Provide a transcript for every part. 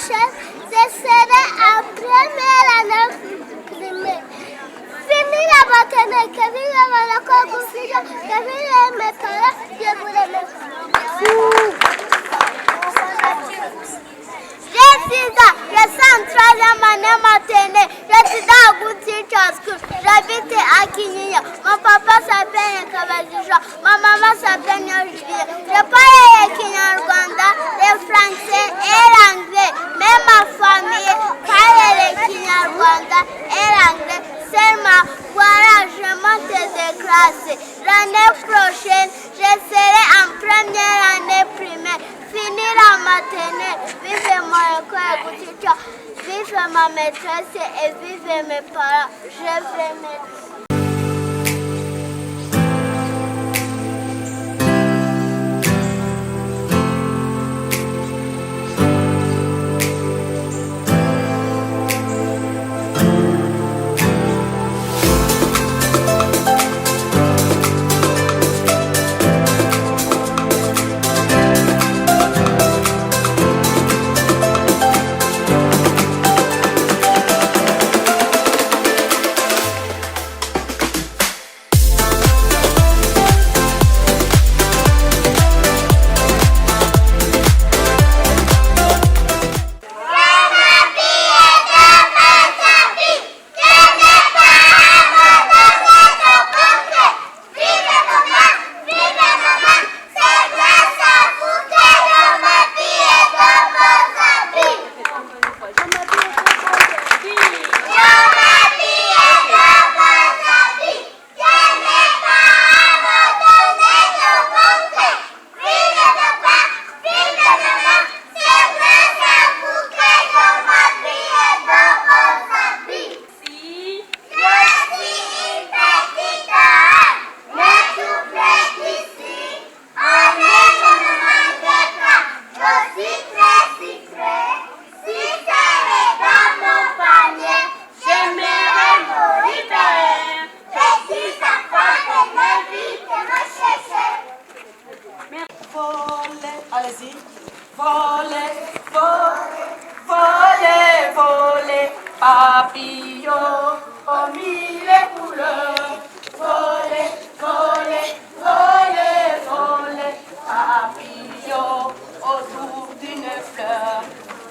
prochaine, je serai en première année primaire. Fini la maternelle, que vive mon école confusion, que vive mes parents, je vous remercie. Je suis en troisième année maternelle, je suis dans Good Teacher School, j'habite à Kinyinya. Mon papa s'appelle Nkabajija, ma maman s'appelle Nyojibia. Je parle le Kinyarwanda, le français et l'anglais, mais ma famille parle le Kinyarwanda et l'anglais seulement. Voilà, je monte de classe. L'année prochaine, je serai en première année primaire. Finir la maternelle, vive mon école écoutez, vive ma maîtresse et vive mes parents. Je vous remercie. Allez-y. Voler, voler, voler, voler, papillon, aux mille couleurs. Voler, voler, voler, voler, papillon, autour d'une fleur.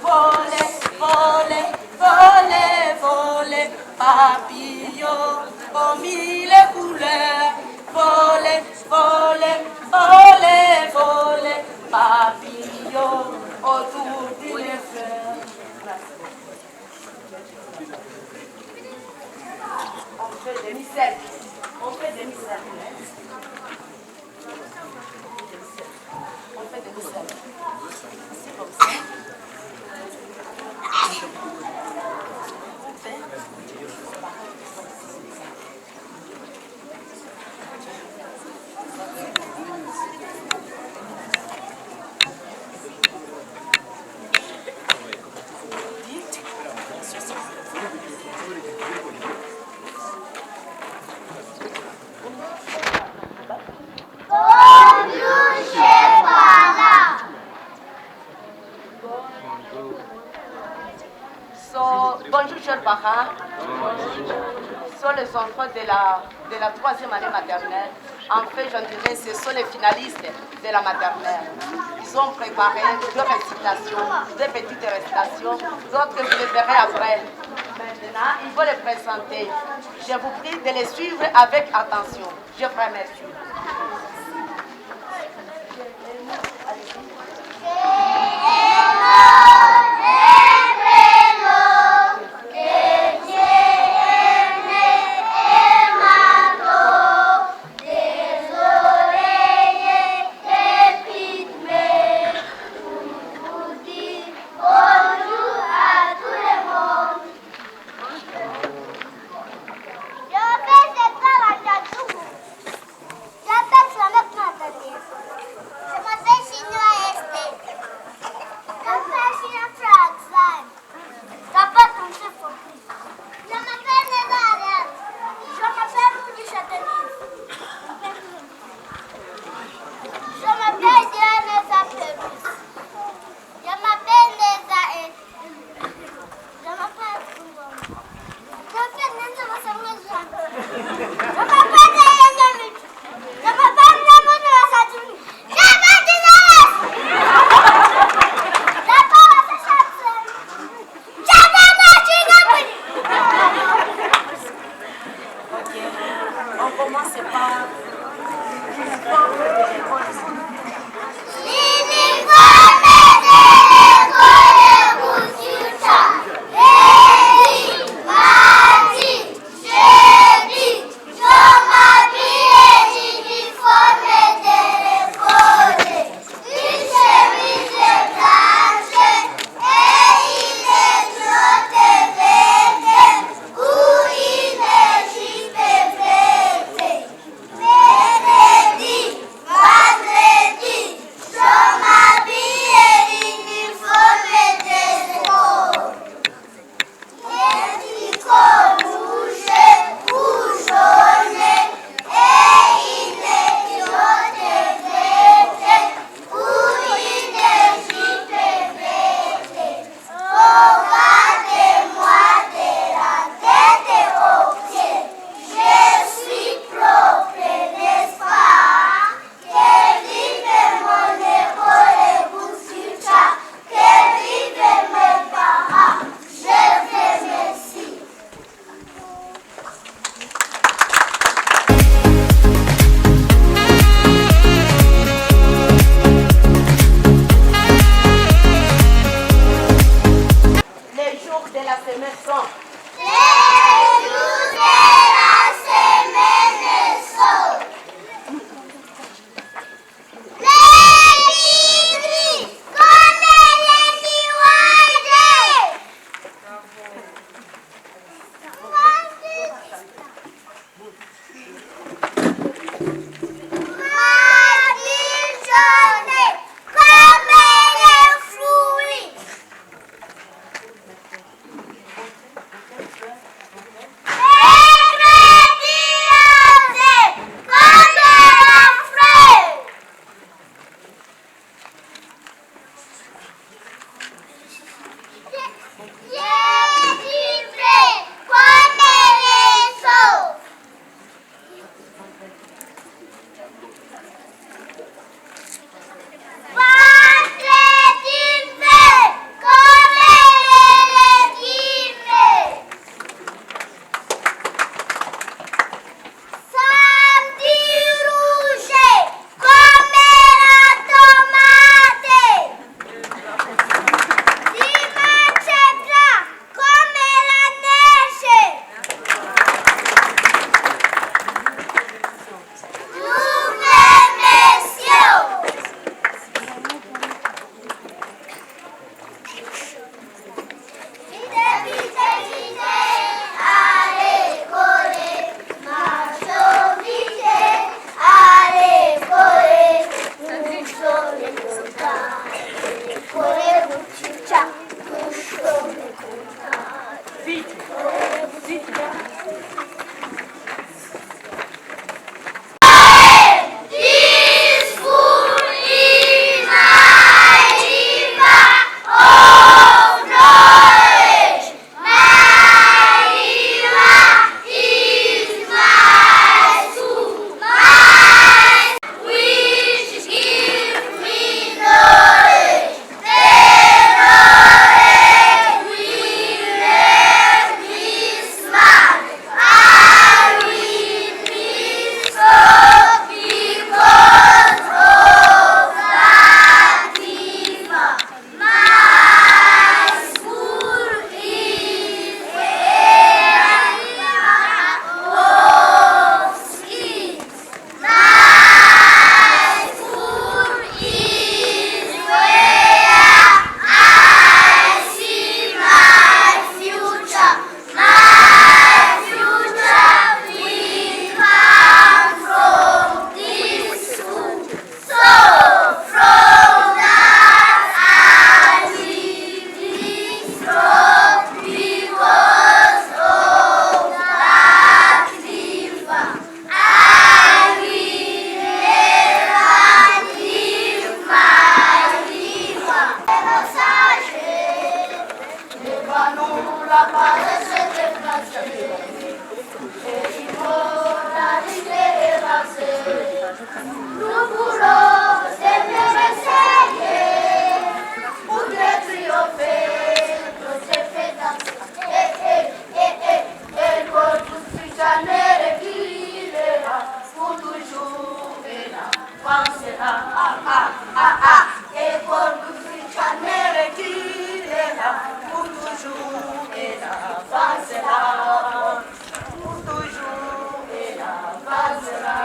Voler, voler, voler, voler, papillon, aux mille couleurs. Voler, voler, voler, voler, papillon, autour d'une fleur. On fait des micelles. On fait des micelles. On fait des micelles. C'est comme ça. Bonjour chers parents, sont les enfants de la troisième année maternelle. En fait, je dirais ce sont les finalistes de la maternelle. Ils ont préparé deux récitations, deux petites récitations, d'autres vous les verrez après. Maintenant, il faut les présenter. Je vous prie de les suivre avec attention. Je vous remercie. avancera. École Buffy-Chanel qui est là, pour toujours et là, avancera. Pour toujours et là, avancera.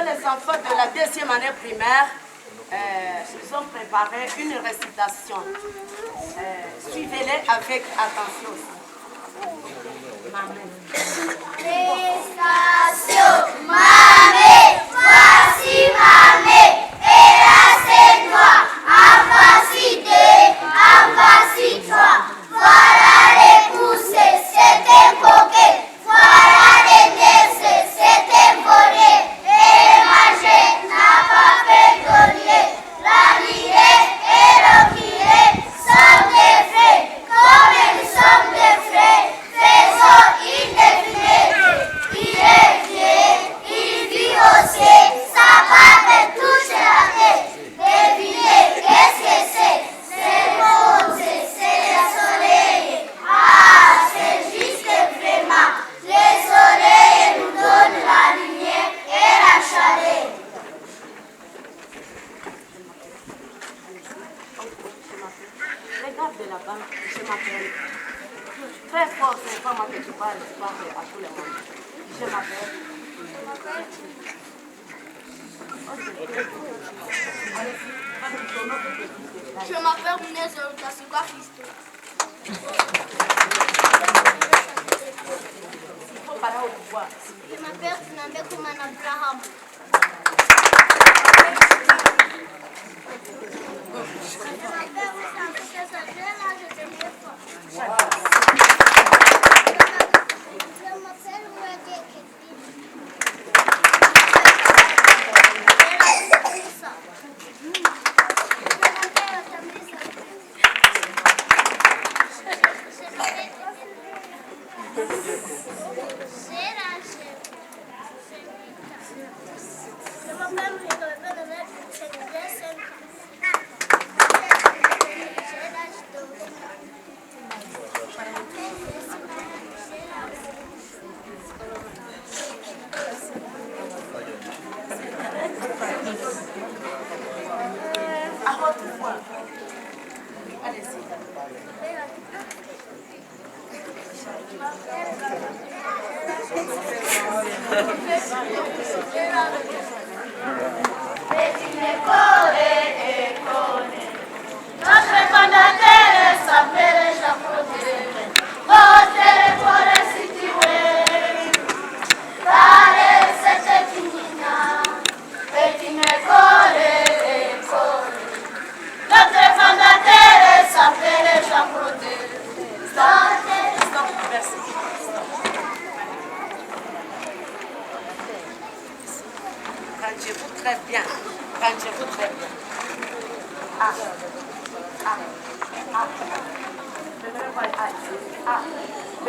Les enfants de la deuxième année primaire, ils ont préparé une récitation. Suivez-les avec attention. Récitation. Mamé, voici mamé. Et là c'est toi. Ah voici deux. Ah voici trois. Voilà les poussées, c'était coquet. Voilà les laissés, c'était volé. Et manger n'a pas fait donner. La liée et le filet sont des faits. Comme ils sont des faits, faisons une défilée. Il est vieux, il vit aussi. Sa barbe touche la tête. Devinez, qu'est-ce que c'est? C'est bon, c'est le soleil. Ah, c'est juste vraiment. Le soleil nous donne la lumière et la chaleur. Regarde là-bas, je m'appelle. Très fort, c'est pas moi que tu parles à tout le monde. Je m'appelle. Je m'appelle Inès Tassigua Christo. Il faut parler au pouvoir. Je m'appelle Tinambe Kuman Abraham. Je m'appelle Wissam César, j'ai l'âge de 9 ans. Je m'appelle Ouedé Ketib. J'ai l'âge de 10 ans. Je m'appelle Tamisa. Je m'appelle À votre voix. Allez-y. Notre fondateur s'appelle Jean-Claude. Votre forêt située dans cette Kinina est une école. Notre fondateur s'appelle Jean-Claude. Stop, merci. Rangez-vous très bien. Rangez-vous très bien. A. A. A. Je vais voir A. A. B.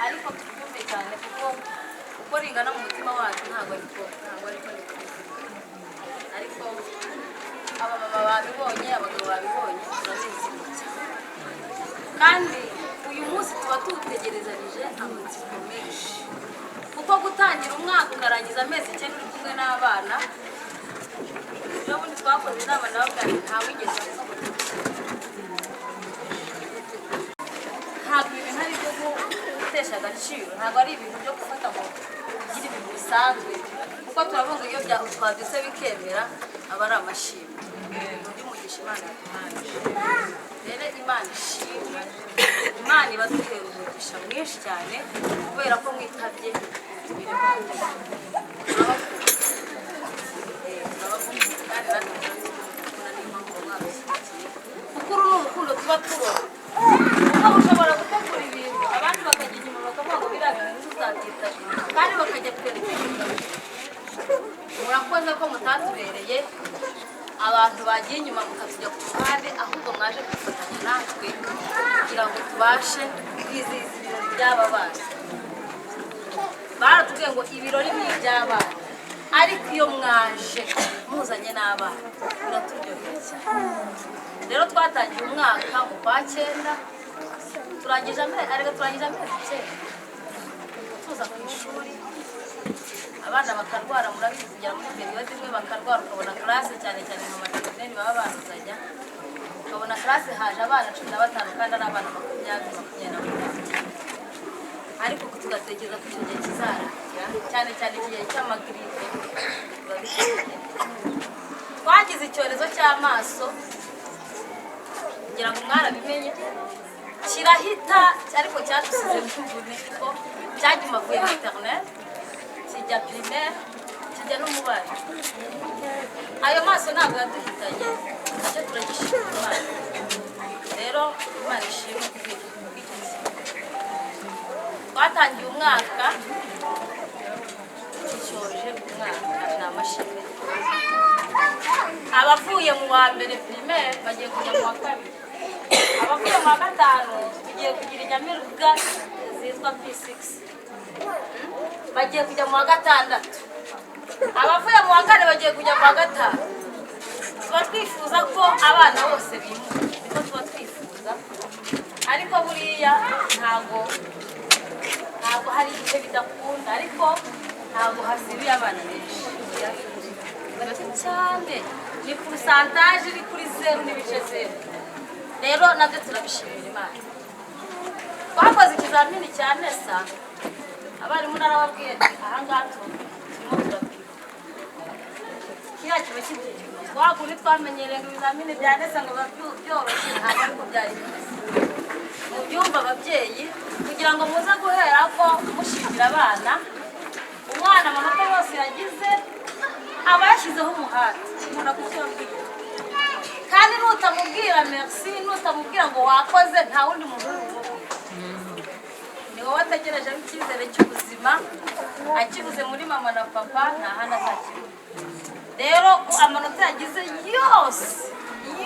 ariko tubyumve cyane kuko ringana mu mutima wacu ntabwo ariko ariko abamama babibonye abagabo babibonye turabizi kandi uyu munsi tuba tuwutegerezanyije amatsiko menshi kuko gutangira umwaka ukarangiza amezi 9 uri kumwe n'abana ejo bundi twakoze inama nababwira ntawigeze ntabwo ibintu ari byo gutesha agaciro ntabwo ari ibintu byo gufata ngo ugire ibintu bisanzwe kuko turavuga iyo twaduse bikemera aba ari amashimwe undi mugisha Imana yaduhaye rero Imana ishimwe Imana ibaduhera umugisha mwinshi cyane kubera ko mwitabye kuko uru ni urukundo tuba turora kuko ushobora gutegura ibintu abandi bakajya inyuma bakavuga ngo biriya bintu ntuzabyitabira kandi bakajya kwerekana murakoze ko mutatubereye abantu bagiye inyuma mukatujya ku ruhande ahubwo mwaje kwifatanya natwe kugira ngo tubashe kwizihiza ibirori by'aba bana baratubwiye ngo ibirori ni iby'abana ariko iyo mwaje muzanye n'abana biraturyohera cyane rero twatangiye umwaka mu kwa 9 turangije amezi 9 tuza ku ishuri abana bakarwara murabizi kugera muri periode imwe bakarwara ukabona classe cyane cyane mu maternelle baba bazajya ukabona classe haje abana 15 kandi ari abana 20 ariko tugatekereza ko icyo gihe kizarangira cyane cyane igihe cy'amagripe twagize icyorezo cy'amaso ngira ngo mwarabimenye kirahita ariko cyatusize mvune ko cyagima vuye maternelle kijya primaire kijya no mu bana ayo maso ntabwo yaduhitanye icyo turagishimira Imana rero Imana ishimwe twatangiye umwaka dushoje umwaka ni amashimwe abavuye mu wa mbere primaire bagiye kujya mu wa kabiri abavuye mu wa gatanu tugiye kugira inyamirwa zitwa P6 bagiye kujya mu wa gatandatu abavuye mu wa kane bagiye kujya mu wa gatanu tuba twifuza ko abana bose bimuka niko tuba twifuza ariko buriya ntabwo hari igihe bidakunda ariko ntabwo hasibiye abana benshi bake cyane ni pourcentage iri kuri 0 n'ibice 0 rero nabyo turabishimira Imana twakoze ikizamini cya nesa abarimu narababwiye ahangaha turimo turapima kiriya kiba kibyinshi twakundi twamenyereye ngo ibizamini bya nesa ngo byoroshye ntabwo ariko byari bimeze mubyumva ababyeyi kugira ngo muze guhera ko mushimira abana umwana amanota yose yagize aba yashyizeho umuhate umuntu akukibabwira kandi nutamubwira merci nutamubwira ngo wakoze nta wundi muntu ni wowe ategereje icyizere cy'ubuzima akibuze muri mama na papa nta handi azakibona rero amanota yagize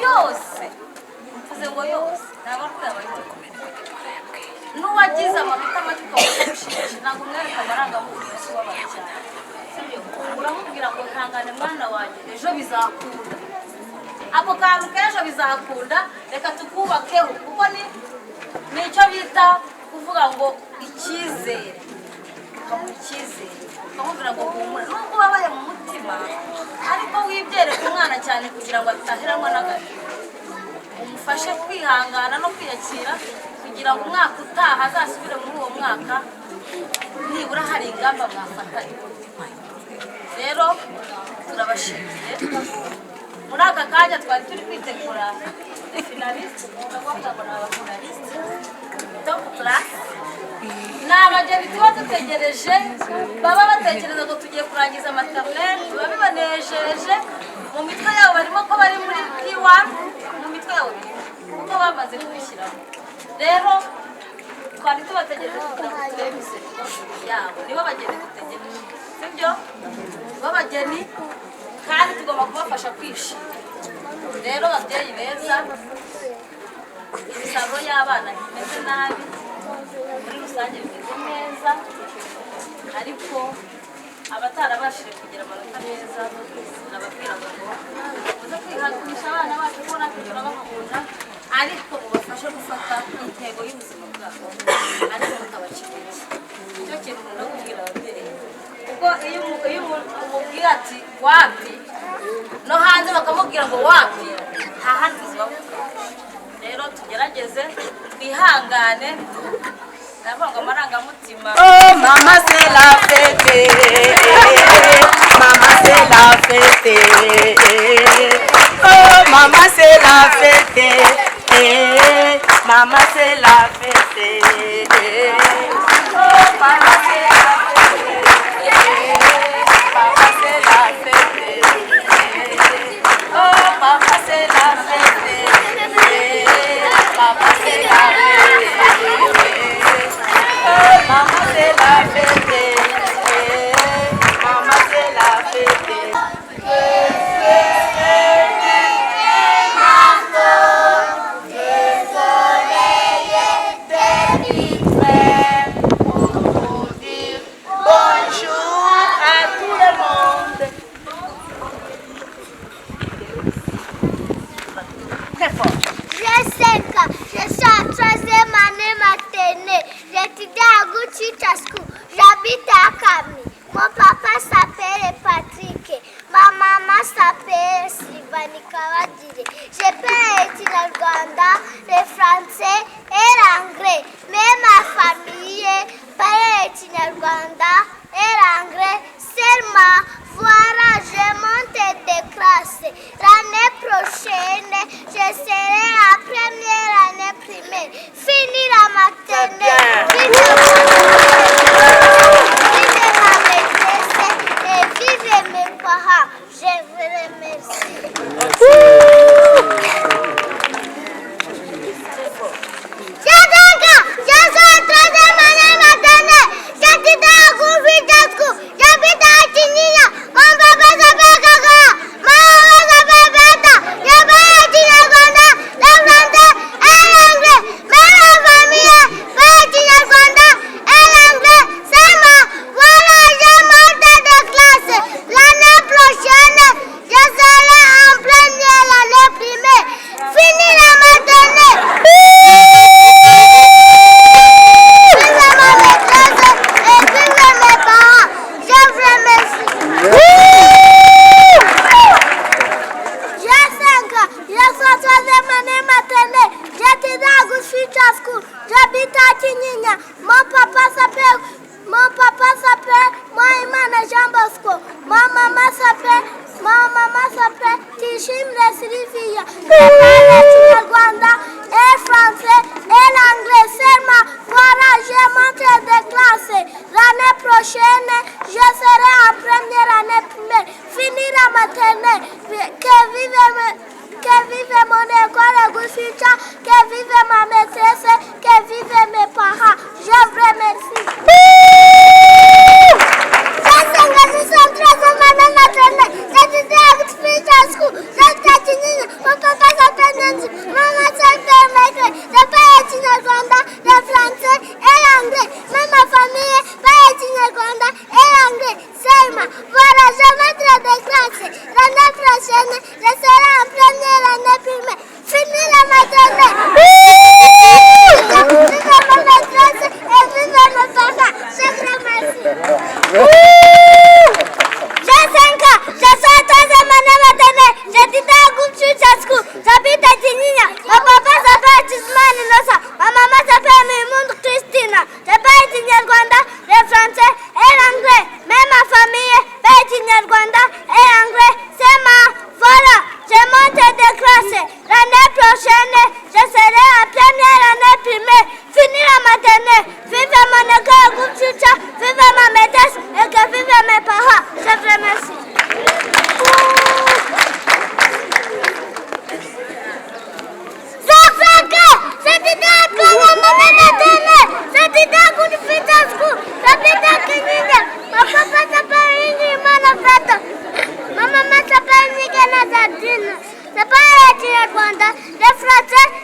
yose mvuze ngo yose ntabwo ari kuyabaye n'uwagize amanota make ukabona gushimisha ntabwo umwereka amarangamutima y'ubabara cyane uramubwira ngo ntangane mwana wanjye ejo bizakunda ako kantu k'ejo bizakunda reka tukubakeho kuko ni icyo bita kuvuga ngo icyizere ukamuha icyizere ukamubwira ngo humura nubwo ubabaye mu mutima ariko wibyereka umwana cyane kugira ngo ataheranwa n'agahinda umufashe kwihangana no kwiyakira kugira ngo umwaka utaha azasubire muri uwo mwaka nibura hari ingamba mwafatanye rero turabashimiye muri aka kanya twari turi kwitegura finaliste ndavuga ngo ni abafinaliste top class ni abageni tuba dutegereje baba batekereza ngo tugiye kurangiza maternelle biba bibanejeje mu mitwe yabo barimo ko bari muri P1 mu mitwe yabo kuko bamaze kubishyiramo rero twari tubategereje kugira ngo turebe iseriko yabo nibo bageni dutegereje sibyo babageni kandi tugomba kubafasha kwishima rero babyeyi beza imisaruro y'abana imeze nabi muri rusange bimeze neza ariko abatarabashije kugira amanota meza nababwira ngo muze kwihatisha abana bacu ko natwe turabakunda ariko mubafashe gufata intego y'ubuzima bwabo ariko mutabacikiriza nicyo kintu nkunda kubwira ababyeyi kuko iyo umubwira ati wapi no hanze bakamubwira ngo wapi nta handi ubuzima butuje rero tugerageze twihangane ndavuga ngo amarangamutima Oh mama c'est la fête, mama c'est la fête, oh mama c'est la fête, mama c'est la fête, oh mama c'est la fête, oh mama c'est la fête, mama c'est la fête. Maman c'est la fête, maman c'est la fête. Bonjour à tout le monde. Très fort. J'ai 5 ans, je suis en 3e année maternelle. J'étudie à Gucci School. J'habite à Kami. Mon papa s'appelle Patrick. Ma maman s'appelle Sylvanie Kawadire. Je peux étudier le Rwanda, le français et l'anglais. Mais ma famille peut étudier le Rwanda et l'anglais seulement. Voilà, je monte de classe. L'année prochaine, je serai en première année primaire. Fini la maternelle. Vive ma maîtresse et vive mes parents. Je vous remercie.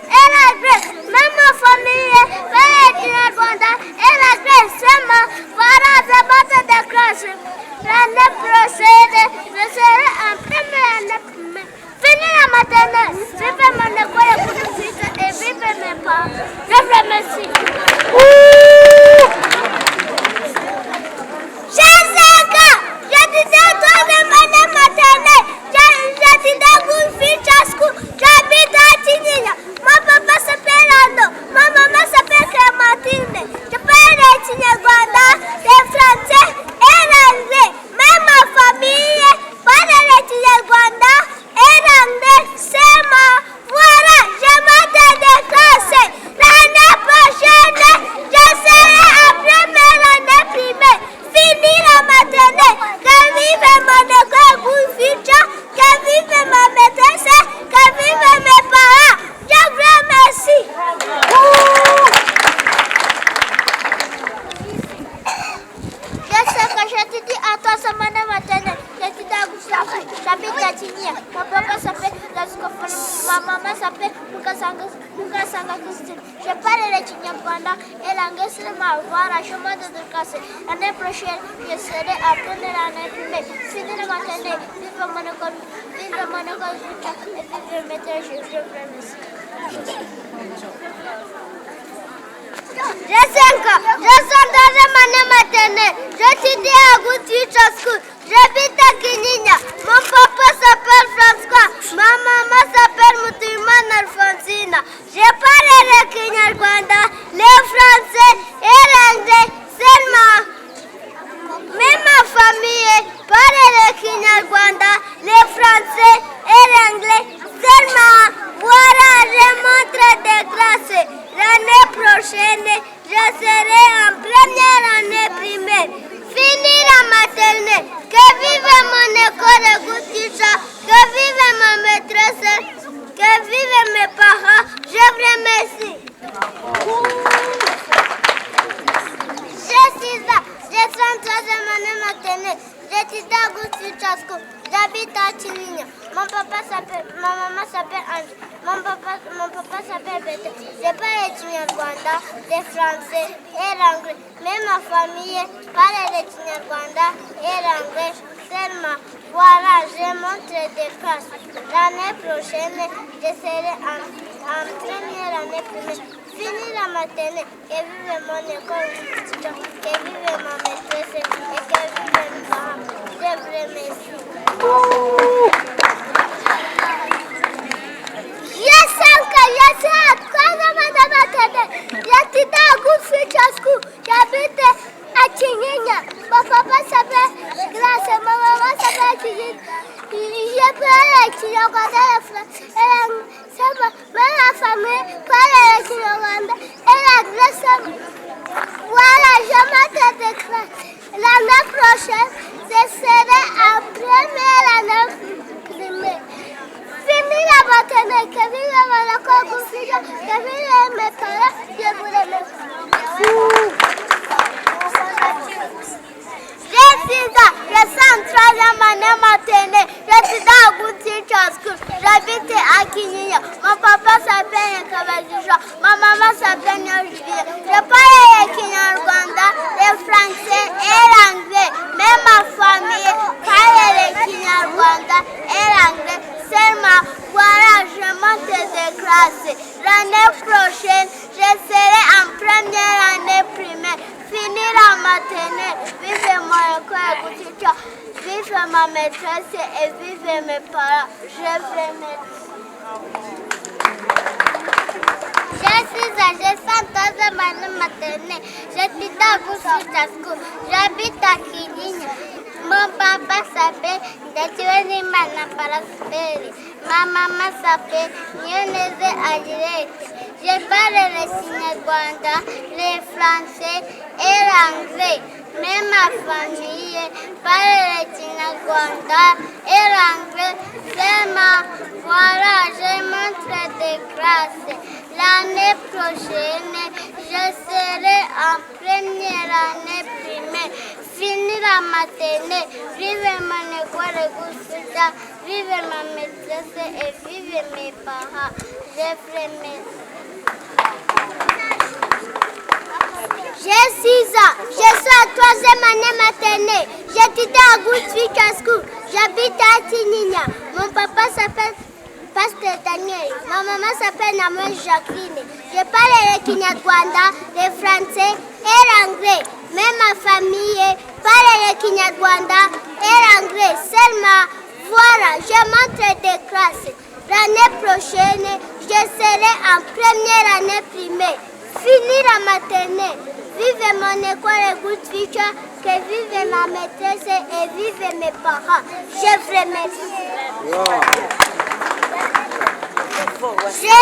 Même ma famille, elle est Rwanda, elle a fait seulement, voilà. Kinyanya. Mon papa s'appelle Laskofon. Ma maman s'appelle Mukasanga Christine. Je parle le Kinyarwanda et l'anglais seulement voir à chemin de classe. L'année prochaine, je serai à première année primaire. Fini le matin, vive mon école, et vive maître, je vous remercie. J'ai 5 ans, je suis dans une année maternelle. J'étudie à Good Future School. J'habite à Kinyinya. Mon papa s'appelle François. Ma maman s'appelle Moutoumane Alfonsina. Je parle le Kinyarwanda, le français et l'anglais seulement. Mais ma famille parle le Kinyarwanda, le français et l'anglais seulement. Voilà, je montre des classes. L'année prochaine, je serai en première année primaire. Fini la maternelle. Que vive mon école de Good Future, que vive ma maîtresse, que vive mes parents. Je vous remercie. Je suis là. Je suis en troisième année maternelle. J'étudie à Good Future School. J'habite à Kinyinya. Ma maman s'appelle Ange. Mon papa s'appelle Bete. Je parle le Kinyarwanda, le français et l'anglais. Mais ma famille parle le Kinyarwanda et l'anglais seulement. Voilà, je montre des classes. L'année prochaine, je serai en première année primaire. Fini la maternelle, que vive mon école, que vive ma maîtresse et que vive mes parents. Je vous remercie. J'étudie à Good Future School. J'habite à Kinyinya. Mon papa s'appelle Grace, ma maman s'appelle Kinyinya. Je parle le Kinyarwanda, le français et l'anglais. Ma famille parle le Kinyarwanda et l'anglais. Voilà, je monte des classes. L'année prochaine, je serai en première année primaire. Fini la maternelle, que vive mon école Good Future, que vive mes parents, je vous remercie. Je suis là, je suis en troisième année maternelle, je suis dans Good Future School, j'habite à Kinyinya. Mon papa s'appelle Kabazija, ma maman s'appelle Nyojibia. Je parle le Kinyarwanda, le français et l'anglais, mais ma famille parle le Kinyarwanda et l'anglais seulement. Voilà, je monte des classes. L'année prochaine, je serai en première année primaire. Fini la maternelle, vive mon école Good Future, vive ma maîtresse et vive mes parents. Je vous remercie. Je suis âgée de 100 ans maternelle. J'habite à Good Future School. J'habite à Kinyinya. Mon papa s'appelle Ndatiwenimana Parasperi. Ma maman s'appelle Nyoneze Agirete. Je parle le Kinyarwanda, le français et l'anglais. Mais ma famille parle le Kinyarwanda et l'anglais seulement. Voilà, je montre des classes. L'année prochaine, je serai en première année primaire. Fini la maternelle, vive mon école Good Future, vive ma maîtresse et vive mes parents. Je vous remercie. Je suis en troisième année maternelle. J'étudie à Good Future School. J'habite à Kinyinya. Mon papa s'appelle Pasteur Daniel. Ma maman s'appelle Namon Jacqueline. Je parle le Kinyarwanda, le français et l'anglais. Mais ma famille parle le Kinyarwanda et l'anglais seulement. Voilà, je montre des classes. L'année prochaine, je serai en première année primaire. Fini la maternelle. Vive mon école Good Future, que vive ma maîtresse et vive mes parents. Je vous remercie. Je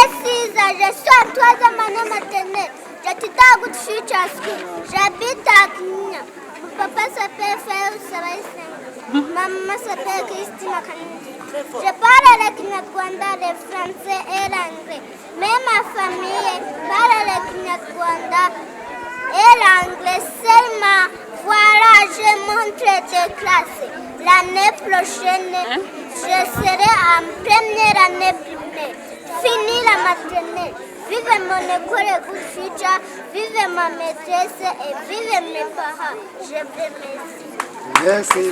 suis en troisième année maternelle. J'étudie à Good Future School. J'habite à Kinyinya. Mon papa s'appelle Féo Sabaïsen. Ma maman s'appelle Christina Kanindi. Je parle le Kinyarwanda, le français et l'anglais. Mais ma famille parle le Kinyarwanda et l'anglais seulement. Voilà, je montre des classes. L'année prochaine, je serai en première année primaire. Fini la maternelle. Vive mon école Good Future, vive ma maîtresse et vive mes parents. Je vous remercie. Merci.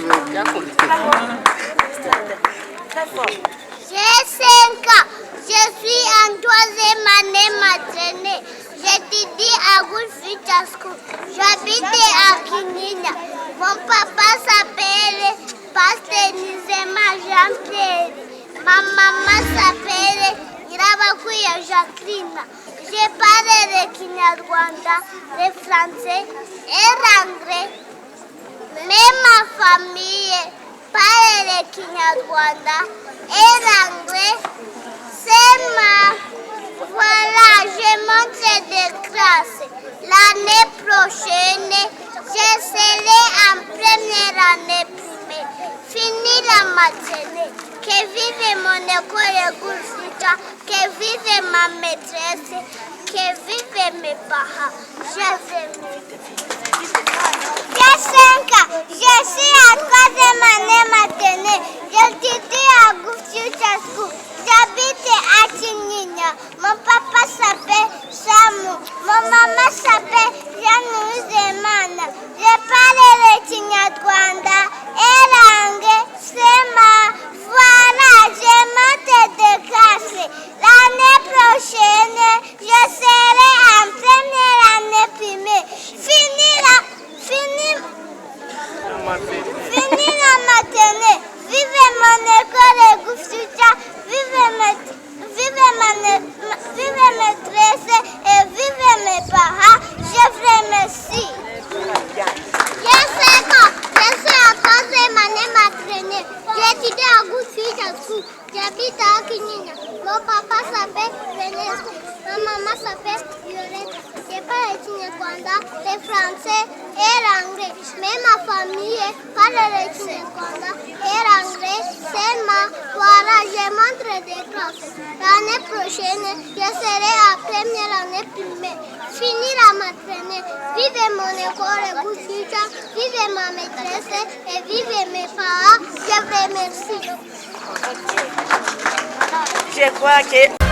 J'ai 5 ans. Je suis en 3e année maternelle. J'étudie à Good Future School. J'habite à Kinyinya. Mon papa s'appelle Pasteur Nizema Jean-Pierre. Ma maman s'appelle Irabakuya Jacqueline. Je parle le Kinyarwanda, le français et l'anglais. Mais ma famille parle le Kinyarwanda et l'anglais. C'est ma... Voilà, je monte de classe. L'année prochaine, je serai en première année primaire. Fini la maternelle. Que vive mon école Good Future, que vive ma maîtresse, que vive mes parents. Je vous J'ai 5 ans. Je suis en 3e année maternelle. J'étudie à Good Future School. J'habite à Kinyinya. Mon papa s'appelle Samu. Mon maman s'appelle Janou Zemana. Je parle le Kinyarwanda et l'anglais. C'est ma... Voilà, je monte de classe. L'année prochaine, je serai en première année primaire. Fini la maternelle. Vive mon école Good Future, vive maîtresse et vive mes parents. Je vous remercie. J'ai 5 ans. Je suis en 3e année maternelle. J'étudie à Good Future School. J'habite à Kinyinya. Mon papa s'appelle Vanessa. Ma maman s'appelle Violette. Je parle le Kinyarwanda, le français et l'anglais. Mais ma famille parle le Kinyarwanda et l'anglais. C'est ma... Voilà, je montre des classes. L'année prochaine, je serai en première année primaire. Fini la maternelle. Vive mon école Good Future, vive ma maîtresse et vive mes parents. Je vous remercie. Je crois que...